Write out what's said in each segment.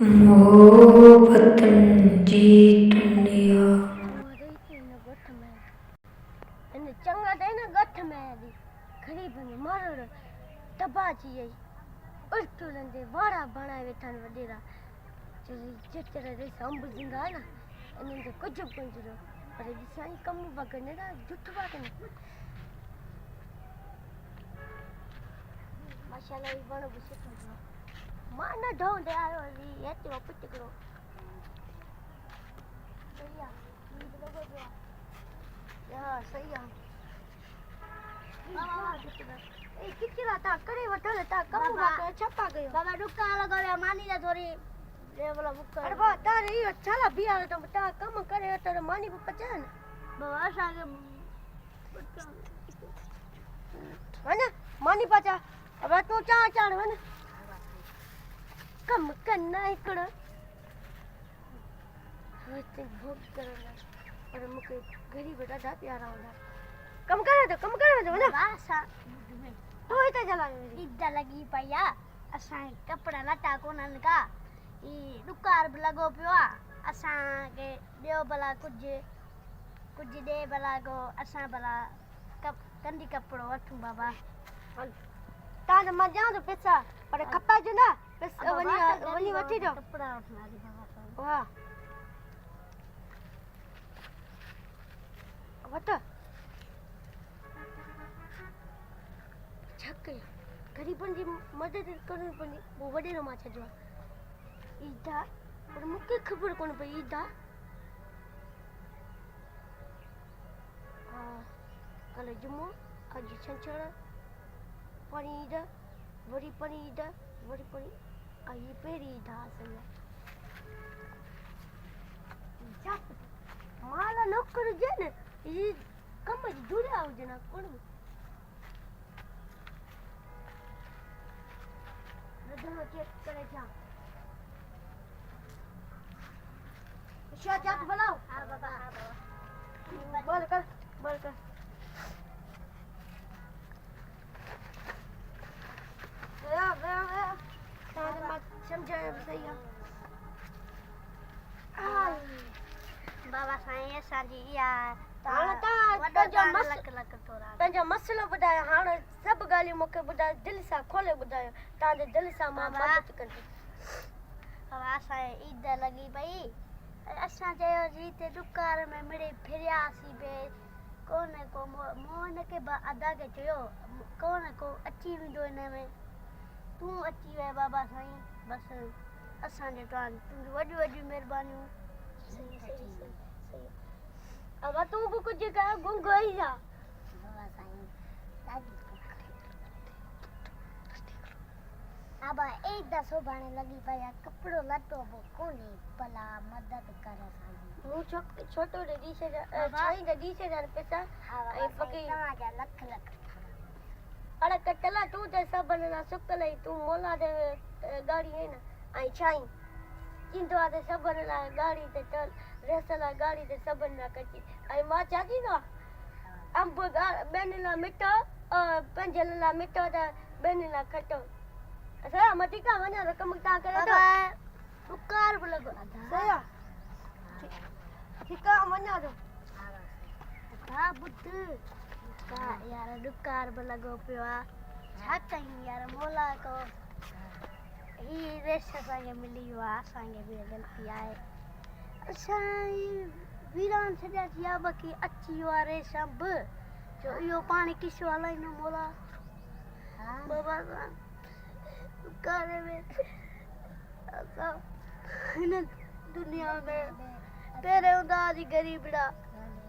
मोहब्बतन जी तुमने चंगा दे ना गठ में दी गरीब ने मारो तबाची है उल्टू लंदे बड़ा बना वेठन वडेरा चेचरे रे संभ जिंदा है ना इन्हें तो कुछ पंजरो पर दिसाई कम बगने ना जुट बागने माशाल्लाह ये बड़ा बुसे तो माना ढोंडे आयो री एते पिट करो सही है ये लोगो जो हां सही है बाबा ए किचरा ता करे वठल ता कम बाके छपा गयो बाबा डुका लगाया मानी जा थोड़ी ले बोला बुक अरे बा तारे यो छाला बिया तो ता कम करे तो मानी को पचान बाबा सागे वना मानी पचा अब तू चा चाड़ वना कम करना इकड़ होते भोग करना और मुके गरीब दादा प्यारा होला कम करे तो ना वासा तू इते चला इद्दा लगी पया असा कपड़ा लटा कोनन का ई दुकार लगो पियो असा के देव भला कुछ दे भला गो असा भला कंदी कपड़ो वठू बाबा ता न मजा तो पैसा पर खपा जो ना पैसा वनी वठी दो कपड़ा वठना दी बाबा वाह वट छक गरीबन जी मदद करनी पड़ी वो वडेरो मा छजो ईदा पर मुके खबर कोन पई ईदा कल जुम्मो आज छंछर पनीदा वरी पनीदा वरी पनी आई पेरी दा सला जाप माला नौकर जे ने ई कम जुड़े आओ जना कोन रदनो चेक करे जा शायद बुलाओ हां बाबा बोल कर गया ताने मत समझाया सही है बाबा साईं असांजी या तंहिंजो मसलो ॿुधायो हाणे सभु ॻाल्हियूं मूंखे ॿुधायो दिलि सां खोले ॿुधायो तव्हांजे दिलि सां मां मदद कंदी असांजे ईद लॻी पई असां चयोसीं हिते दुकार में मिड़े फिरियासीं बे कोने को मूं हिनखे अदा खे चयो कोने को अची वेंदो हिन में तूं अची वए बाबा साईं बसि असांजे तुंहिंजूं वॾियूं वॾियूं महिरबानियूं अब तू को कुछ कह गुंग ही जा बाबा साईं अब एक दसो बाणे लगी पया कपड़ो लटो बो कोने भला मदद करे साडी मु छोटो रे दीसे छाई रे दीसे रे पैसा ए पकी जा लख अरे कटला तू ते सब ना सुकले तू मोला दे गाड़ी है ना आई छाई चिंतो आदे सब ना गाड़ी ते चल रेसला गाड़ी ते सब ना कची आई मां चाची ना अंब बेनला मिठो और पंजला मिठो दा बेनला खटो असा मती का वना रकम ता करे तो दुकार लगो सया ठीक है वना दो हां बुद्ध का यार दुकार लगो पियो छा कहीं यार मोला को ही रेस संगे मिली हुआ संगे भी गलती आए अच्छा वीरान छड्या थिया बाकी अच्छी वारे सब जो यो पानी किसो हलाई न मोला हां बाबा करे में ऐसा इन दुनिया में तेरे उदारी गरीबड़ा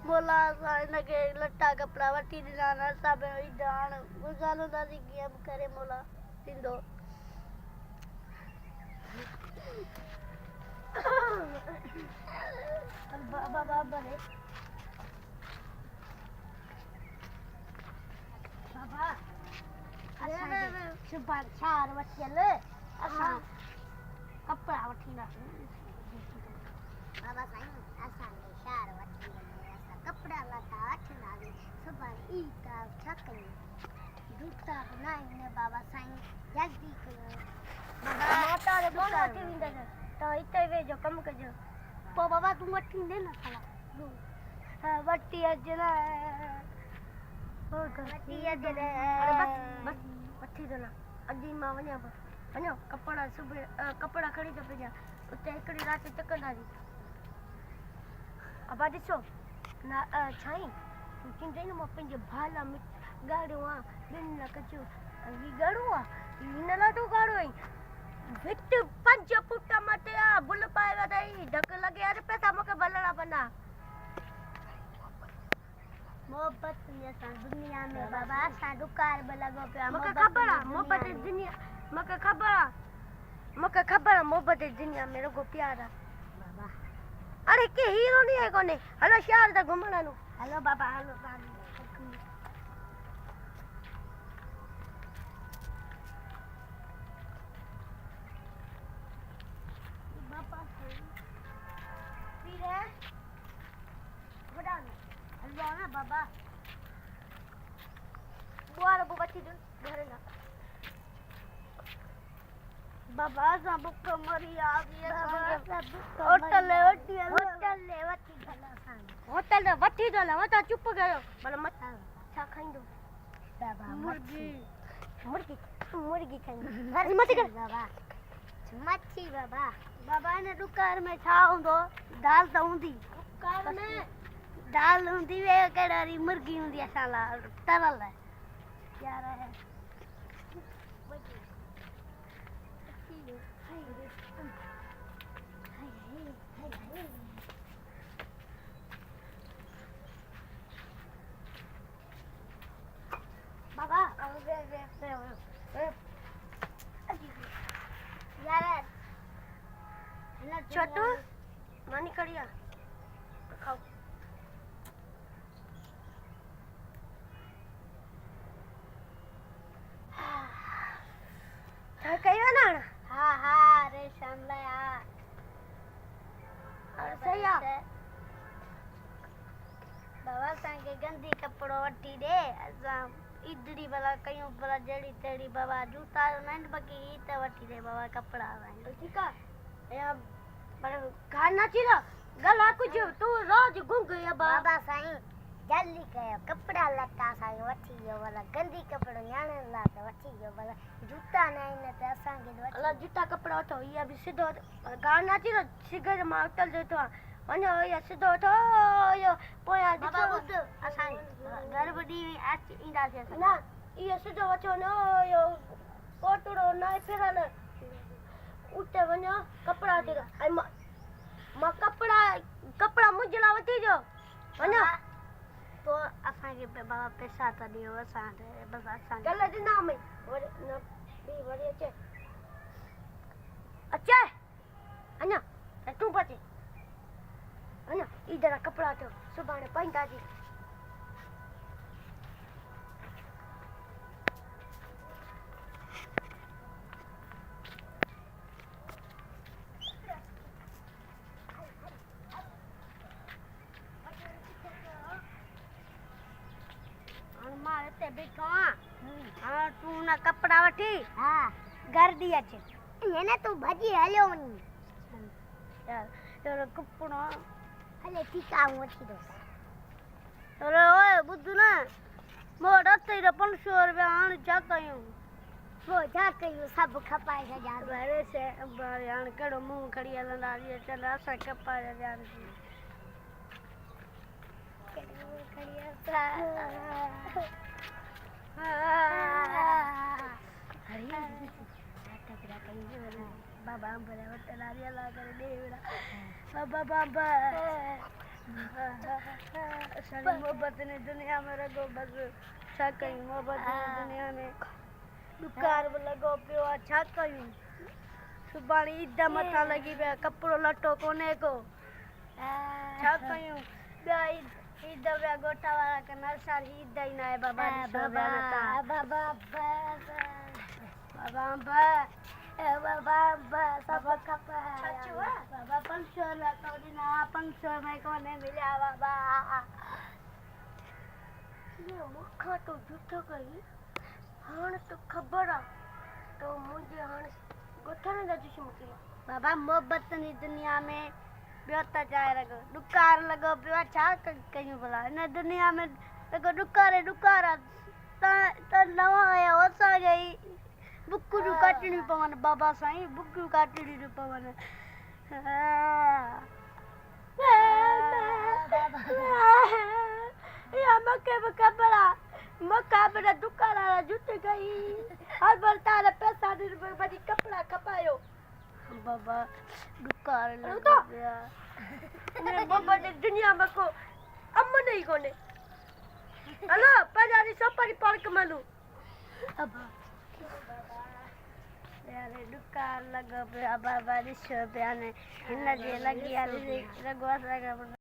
मोला इनके लट्टा कपड़ा वटी दिना न सब इदान गुजालो दादी गेम करे मोला तिंदो बाबा रे बाबा अरे सुबह 4 बजे असा कपड़ा वठीना बाबा साईं असा 4 बजे असा कपड़ा लटा वठना सुबह ईटा छकनी जूता बनाई ने बाबा साईं जल्दी करो बाबा मोटा रे दुकान वठी विंदा त तो इते वे जो कम कजो पो बाबा तू वठी दे ना साला हां वठी अजना ओ वठी अजना अरे बस वठी दे ना अजी मां वणा वणो कपड़ा सुबह कपड़ा खणी तो पे उते एकड़ी रात तकंदारी अब ॾिसो ना छाई चिंता न मां पंहिंजे भाला में गाड़ो आ बिन न कचो ही गाड़ो आ हिन ला तो गाड़ो आई विट 5 फुट मथे आ बुल पाए वई ढक लगे अरे पैसा मके बलड़ा बना मोहब्बत ने सा दुनिया में बाबा सा दुकार में लगो पे मके खबर आ मोहब्बत दुनिया मके खबर मोहब्बत दुनिया में रगो प्यार आ बाबा अरे के हीरो नहीं है कोने हेलो शहर दा घुमणा नु हेलो बाबा बाबा फिर है बड़ा हेलो ना बाबा बुआर बो बच्ची दो घर ना बाबा सब कमरी आ गई होटल ले वठी दो ला मता चुप गयो भला मत छा खाइंदो बाबा मुर्गी खाइंदो अरे मत कर बाबा मच्छी बाबा ने दुकान में छा हुंदो दाल तो हुंदी दुकान में दाल हुंदी वे कड़री मुर्गी हुंदी असाला तरल है यार है बाबा यार छोटू मानी कड़िया खाओ कहियो ना हाँ रे शामला सही आ बाबा सांगे गंदी कपड़ो वठी दे असा इडली वाला कयूं वाला जड़ी तेड़ी बाबा जूता नंद बकी त वठी दे बाबा कपड़ा वाई ठीक है या पर खाना चिलो गला कुछ तू रोज गुंग या बाबा साईं जल्दी कयो कपड़ा लता साईं वठी गयो वाला गंदी कपड़ो याने ला त वठी गयो वाला जूता नहीं न त असांगे वठी अला जूता कपड़ा वठो या भी सीधो गाना चिलो सिगर मा उतल देतो वनो या सीधो तो यो पोया बाबा बुद्ध असां घर बडी आज इंदा से ना ये सीधो वठो न यो कोटड़ो न फिरल उते वनो कपड़ा दे आई मा कपड़ा मुजला वठी जो वनो तो असांगे बाबा पैसा त दियो असां बस असां कल दिना में वर न बी वरी अचे अचे अना तू बचे अना इधर कपड़ा तो सुबाने पाइंदा जी मारे ते बैठो हां तू ना कपड़ा वठी हां घर दिया छे ये ना तू भजी हलियो यार तेरो कपड़ा हले ठीक आ वठी दो अरे ओए बुद्धू ना मोड़ तेरे 500 रुपया आन जाता हूं वो जा कयो सब खपाए जा बारे से बारे आन कड़ो मुंह खड़ी हलंदा ये चल असा खपाए जा बाबा बड़े वटलारिया ला कर देवड़ा बाबा सारी मोहब्बत ने दुनिया में रगो बस छा कई मोहब्बत ने दुनिया में दुकार लगो पियो छा कयूं सुबाणी ईद मथा लगी बे कपड़ो लटो कोने को छा कयूं बे ईद बे गोटा वाला के नरसार ईद ही ना है बाबा बाबा सब खपा बाबा 500 ला तो दिना 500 में कोने मिला बाबा ये मुखा तो झूठो गई हां तो खबर आ तो मुझे हां गोठण दा जुश मुकी बाबा मोहब्बत ની दुनिया में ॿियो जाए लॻो ॾुकार लॻो पियो आहे छा कयूं भला हिन दुनिया में लॻो ॾुकार आहे त नवां आया असांखे ई बुकूं कटणियूं पवनि बाबा साईं बुकूं कटणियूं पवनि या मूंखे बि ख़बर आहे मूंखां बि ॾुकार वारा जुट गई हर बार तारा पैसा ॾिन वरी कपिड़ा खपायो बाबा ॾुकार लॻो पिया बाबा जी दुनिया में को अमन ई कोन्हे हलो पंहिंजा सोपारी पार्क मलू यारे ॾुकार लॻो पियो आहे बाबा ॾिसो पिया ने हिन जे लॻी आहे लॻो असांखे